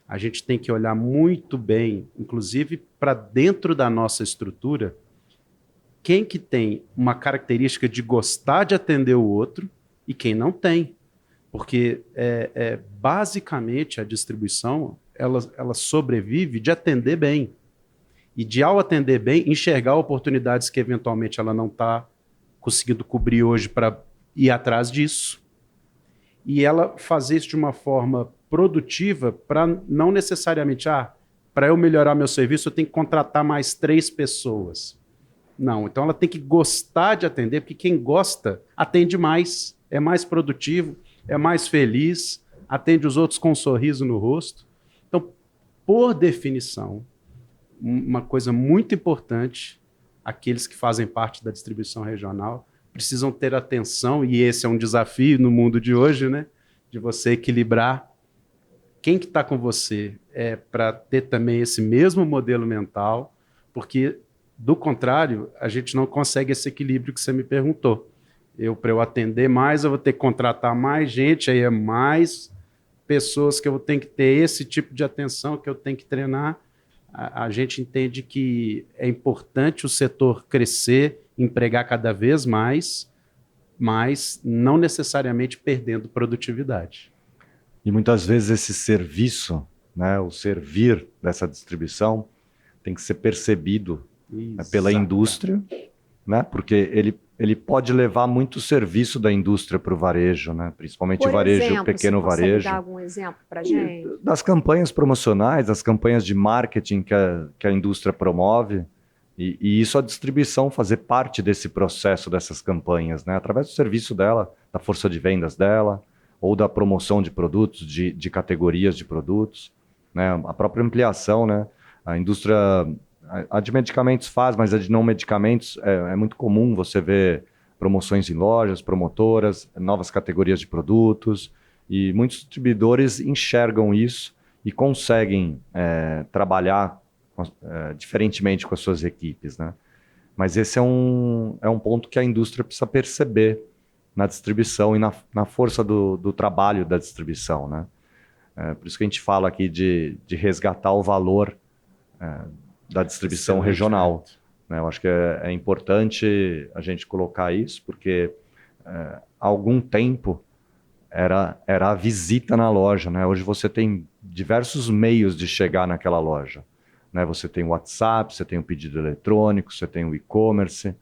a gente tem que olhar muito bem, inclusive para dentro da nossa estrutura, quem que tem uma característica de gostar de atender o outro e quem não tem. Porque, basicamente, a distribuição ela sobrevive de atender bem. E de, ao atender bem, enxergar oportunidades que, eventualmente, ela não está conseguindo cobrir hoje para ir atrás disso. E ela fazer isso de uma forma produtiva para não necessariamente, para eu melhorar meu serviço, eu tenho que contratar mais 3 pessoas. Não, então ela tem que gostar de atender, porque quem gosta atende mais, é mais produtivo, é mais feliz, atende os outros com um sorriso no rosto. Então, por definição, uma coisa muito importante, aqueles que fazem parte da distribuição regional precisam ter atenção, e esse é um desafio no mundo de hoje, né? De você equilibrar quem que está com você para ter também esse mesmo modelo mental, porque, do contrário, a gente não consegue esse equilíbrio que você me perguntou. Para eu atender mais, eu vou ter que contratar mais gente, aí é mais pessoas que eu tenho que ter esse tipo de atenção, que eu tenho que treinar. A gente entende que é importante o setor crescer, empregar cada vez mais, mas não necessariamente perdendo produtividade. E muitas vezes esse serviço, né, o servir dessa distribuição, tem que ser percebido, né, pela indústria, né, porque ele pode levar muito serviço da indústria para o varejo, né, principalmente o varejo, pequeno varejo. Você dar algum exemplo para a gente? Das campanhas promocionais, das campanhas de marketing que a indústria promove, e isso a distribuição fazer parte desse processo dessas campanhas, né, através do serviço dela, da força de vendas dela, ou da promoção de produtos, de categorias de produtos, né, a própria ampliação, né, a indústria, a de medicamentos faz, mas a de não medicamentos é muito comum você ver promoções em lojas, promotoras, novas categorias de produtos, e muitos distribuidores enxergam isso e conseguem trabalhar diferentemente com as suas equipes, né? Mas esse é um ponto que a indústria precisa perceber na distribuição e na força do trabalho da distribuição, né? Por isso que a gente fala aqui de resgatar o valor da distribuição regional, né? Eu acho que é importante a gente colocar isso, porque há algum tempo era a visita na loja, né? Hoje você tem diversos meios de chegar naquela loja, né? Você tem o WhatsApp, você tem o pedido eletrônico, você tem o e-commerce,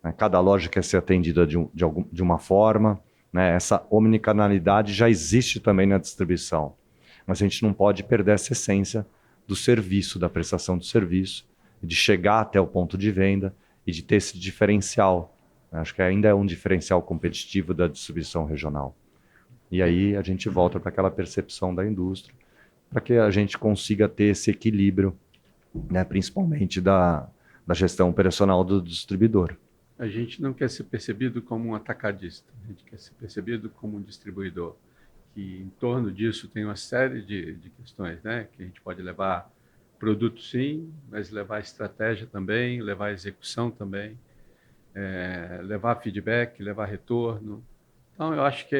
né? Cada loja quer ser atendida de uma forma, né? Essa omnicanalidade já existe também na distribuição, mas a gente não pode perder essa essência do serviço, da prestação do serviço, de chegar até o ponto de venda e de ter esse diferencial. Acho que ainda é um diferencial competitivo da distribuição regional. E aí a gente volta para aquela percepção da indústria, para que a gente consiga ter esse equilíbrio, né, principalmente da gestão operacional do distribuidor. A gente não quer ser percebido como um atacadista, a gente quer ser percebido como um distribuidor, que em torno disso tem uma série de questões, né? Que a gente pode levar produto sim, mas levar estratégia também, levar execução também, levar feedback, levar retorno. Então, eu acho que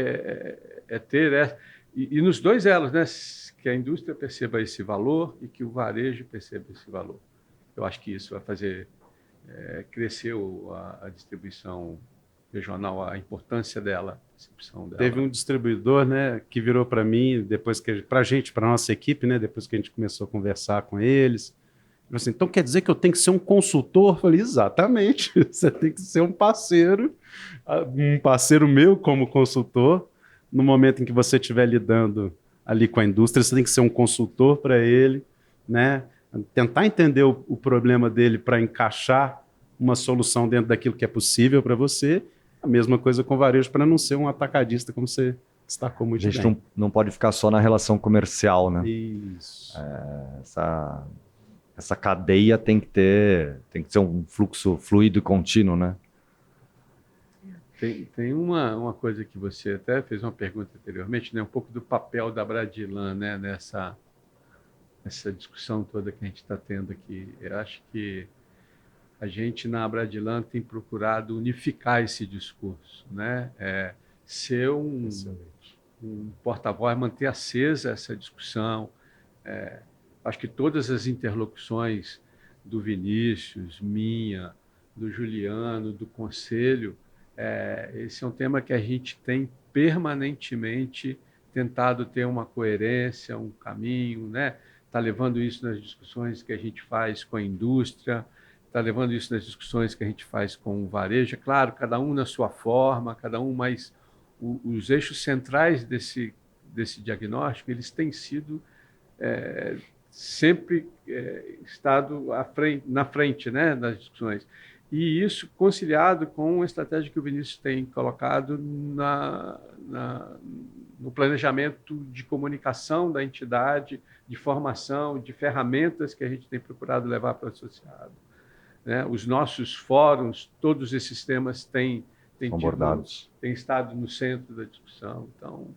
ter... E nos dois elos, né? Que a indústria perceba esse valor e que o varejo perceba esse valor. Eu acho que isso vai fazer crescer a distribuição regional, a importância dela, a distribuição dela. Teve um distribuidor, né, que virou para mim, depois que para nossa equipe, né, depois que a gente começou a conversar com eles, falou assim, então quer dizer que eu tenho que ser um consultor? Eu falei, exatamente, você tem que ser um parceiro meu como consultor. No momento em que você estiver lidando ali com a indústria, você tem que ser um consultor para ele, né, tentar entender o problema dele para encaixar uma solução dentro daquilo que é possível para você. A mesma coisa com o varejo, para não ser um atacadista, como você destacou muito bem. A gente não pode ficar só na relação comercial, né? Isso. Essa cadeia tem que ser um fluxo fluido e contínuo, né? Tem uma coisa que você até fez uma pergunta anteriormente, né? Um pouco do papel da Bradilan, né? Nessa discussão toda que a gente está tendo aqui. Eu acho que a gente na Bradilan tem procurado unificar esse discurso, né? Ser um porta-voz, manter acesa essa discussão. Acho que todas as interlocuções do Vinícius, minha, do Juliano, do Conselho, esse é um tema que a gente tem permanentemente tentado ter uma coerência, um caminho, né? Está levando isso nas discussões que a gente faz com a indústria, está levando isso nas discussões que a gente faz com o varejo. É claro, cada um na sua forma, cada um, mas os eixos centrais desse diagnóstico, eles têm sido sempre estado na frente, né, nas discussões. E isso conciliado com a estratégia que o Vinícius tem colocado no planejamento de comunicação da entidade, de formação, de ferramentas que a gente tem procurado levar para o associado. Né? Os nossos fóruns, todos esses temas têm estado no centro da discussão. Então,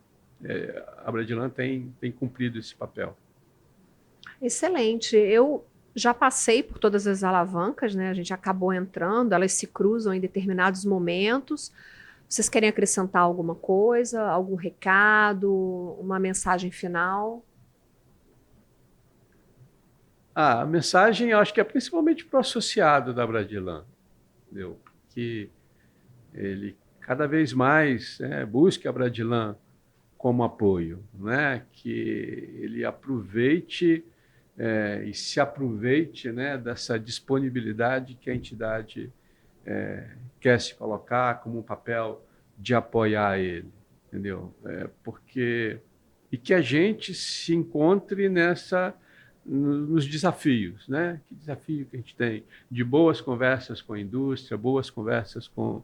a Bradilan tem cumprido esse papel. Excelente. Eu já passei por todas as alavancas, né? A gente acabou entrando, elas se cruzam em determinados momentos. Vocês querem acrescentar alguma coisa, algum recado, uma mensagem final? A mensagem, eu acho que é principalmente para o associado da Bradilan, entendeu? Que ele cada vez mais busque a Bradilan como apoio, né? Que ele aproveite e se aproveite, né, dessa disponibilidade que a entidade quer se colocar como um papel de apoiar ele, entendeu? E que a gente se encontre nos desafios, né? Que desafio que a gente tem de boas conversas com a indústria, boas conversas com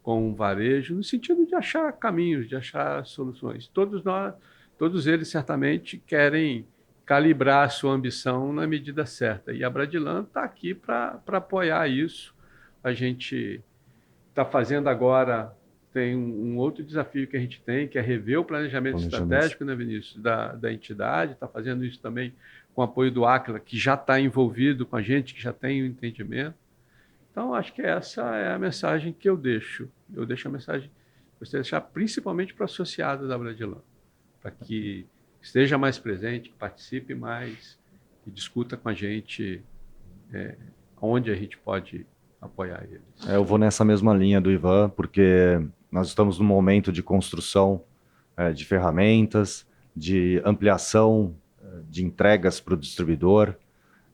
o varejo, no sentido de achar caminhos, de achar soluções. Todos eles certamente querem calibrar a sua ambição na medida certa. E a Bradilan está aqui para apoiar isso. A gente está fazendo agora, tem um outro desafio que a gente tem, que é rever o planejamento estratégico, né, Vinícius, da entidade. Está fazendo isso também com o apoio do Aquila, que já está envolvido com a gente, que já tem o entendimento. Então, acho que essa é a mensagem que eu deixo. Eu deixo a mensagem, gostaria de deixar principalmente para o associado da Bradilan, para que esteja mais presente, que participe mais, que discuta com a gente onde a gente pode apoiar eles. Eu vou nessa mesma linha do Ivan, porque nós estamos num momento de construção de ferramentas, de ampliação de entregas para o distribuidor.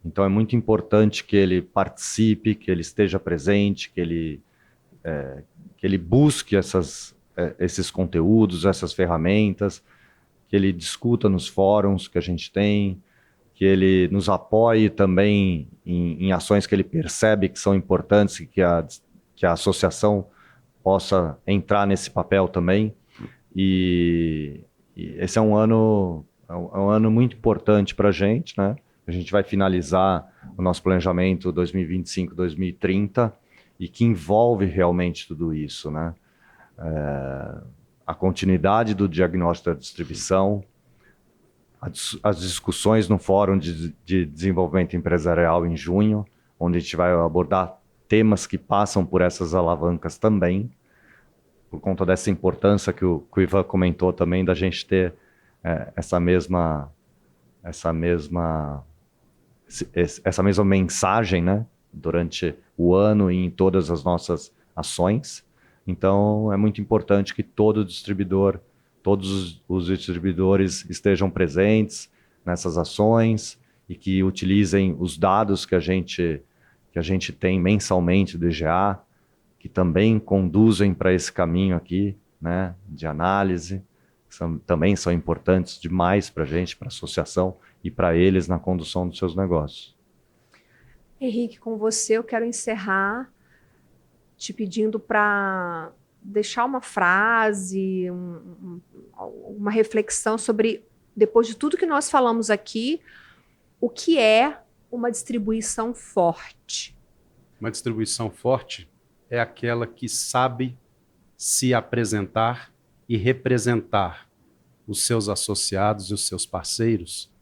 Então é muito importante que ele participe, que ele esteja presente, que ele busque esses conteúdos, essas ferramentas, que ele discuta nos fóruns que a gente tem, que ele nos apoie também em ações que ele percebe que são importantes e que a associação possa entrar nesse papel também. E esse é um ano muito importante para a gente, né? A gente vai finalizar o nosso planejamento 2025-2030 e que envolve realmente tudo isso, né? A continuidade do diagnóstico da distribuição, as discussões no Fórum de Desenvolvimento Empresarial em junho, onde a gente vai abordar temas que passam por essas alavancas também, por conta dessa importância que o Ivan comentou também, da gente ter essa mesma mensagem, né, durante o ano e em todas as nossas ações. Então, é muito importante que todos os distribuidores estejam presentes nessas ações e que utilizem os dados que a gente tem mensalmente do IGA, que também conduzem para esse caminho aqui, né, de análise, também são importantes demais para a gente, para a associação e para eles na condução dos seus negócios. Henrique, com você eu quero encerrar te pedindo para deixar uma frase, uma reflexão sobre, depois de tudo que nós falamos aqui, o que é uma distribuição forte? Uma distribuição forte é aquela que sabe se apresentar e representar os seus associados e os seus parceiros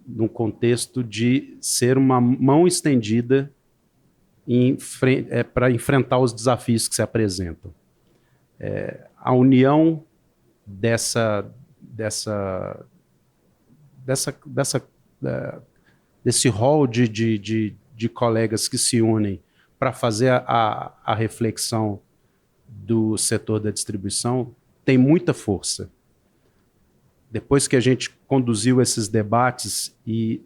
no contexto de ser uma mão estendida para enfrentar os desafios que se apresentam. A união desse rol de colegas que se unem para fazer a reflexão do setor da distribuição tem muita força. Depois que a gente conduziu esses debates e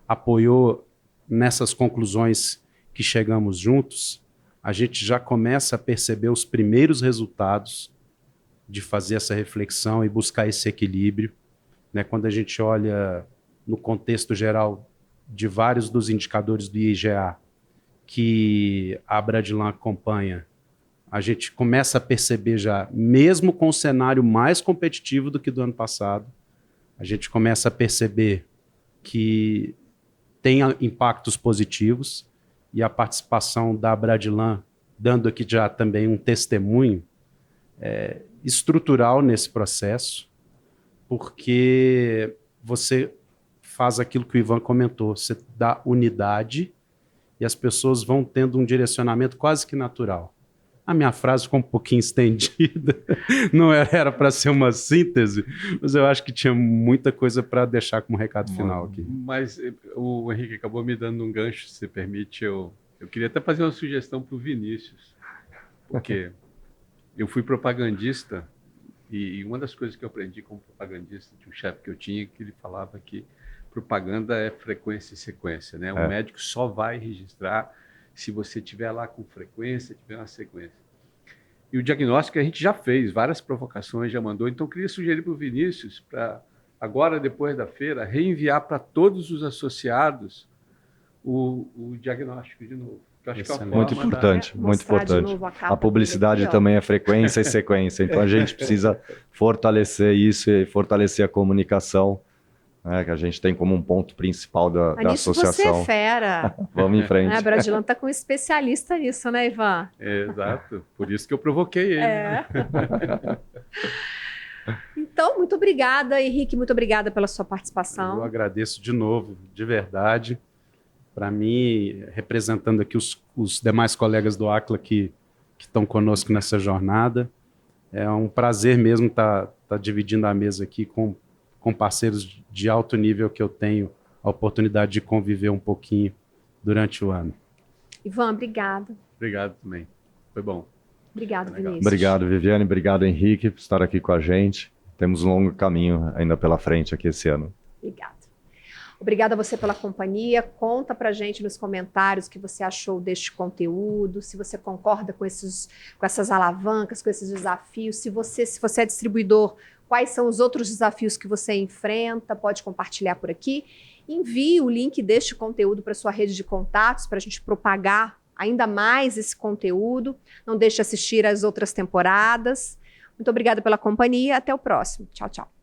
apoiou nessas conclusões que chegamos juntos, a gente já começa a perceber os primeiros resultados de fazer essa reflexão e buscar esse equilíbrio, né? Quando a gente olha no contexto geral de vários dos indicadores do IGA, que a Abradilan acompanha, a gente começa a perceber já, mesmo com o cenário mais competitivo do que do ano passado, a gente começa a perceber que tem impactos positivos e a participação da Abradilan, dando aqui já também um testemunho estrutural nesse processo, porque você faz aquilo que o Ivan comentou, você dá unidade e as pessoas vão tendo um direcionamento quase que natural. A minha frase ficou um pouquinho estendida, não era para ser uma síntese, mas eu acho que tinha muita coisa para deixar como recado final aqui. Mas o Henrique acabou me dando um gancho, se permite. Eu queria até fazer uma sugestão para o Vinícius, porque eu fui propagandista e uma das coisas que eu aprendi como propagandista de um chefe que eu tinha, que ele falava que propaganda é frequência e sequência, né? O médico só vai registrar se você tiver lá com frequência, tiver uma sequência. E o diagnóstico a gente já fez, várias provocações, já mandou. Então, eu queria sugerir para o Vinícius, para agora, depois da feira, reenviar para todos os associados o diagnóstico de novo. Eu acho que é uma muito importante, muito importante. A publicidade também é frequência e sequência. Então, a gente precisa fortalecer isso e fortalecer a comunicação, que a gente tem como um ponto principal da associação. Você é fera. Vamos em frente. A Abradilan está com um especialista nisso, né, Ivan? Exato. Por isso que eu provoquei ele. Então, muito obrigada, Henrique. Muito obrigada pela sua participação. Eu agradeço de novo, de verdade. Para mim, representando aqui os demais colegas do ACLA que estão conosco nessa jornada, é um prazer mesmo estar dividindo a mesa aqui com parceiros de alto nível que eu tenho a oportunidade de conviver um pouquinho durante o ano. Ivan, obrigada. Obrigado também. Foi bom. Obrigado, Vinícius. Obrigado, Viviane. Obrigado, Henrique, por estar aqui com a gente. Temos um longo caminho ainda pela frente aqui esse ano. Obrigada. Obrigada a você pela companhia. Conta pra gente nos comentários o que você achou deste conteúdo, se você concorda com essas alavancas, com esses desafios, se você é distribuidor, quais são os outros desafios que você enfrenta, pode compartilhar por aqui. Envie o link deste conteúdo para sua rede de contatos, para a gente propagar ainda mais esse conteúdo. Não deixe de assistir às outras temporadas. Muito obrigada pela companhia. Até o próximo. Tchau, tchau.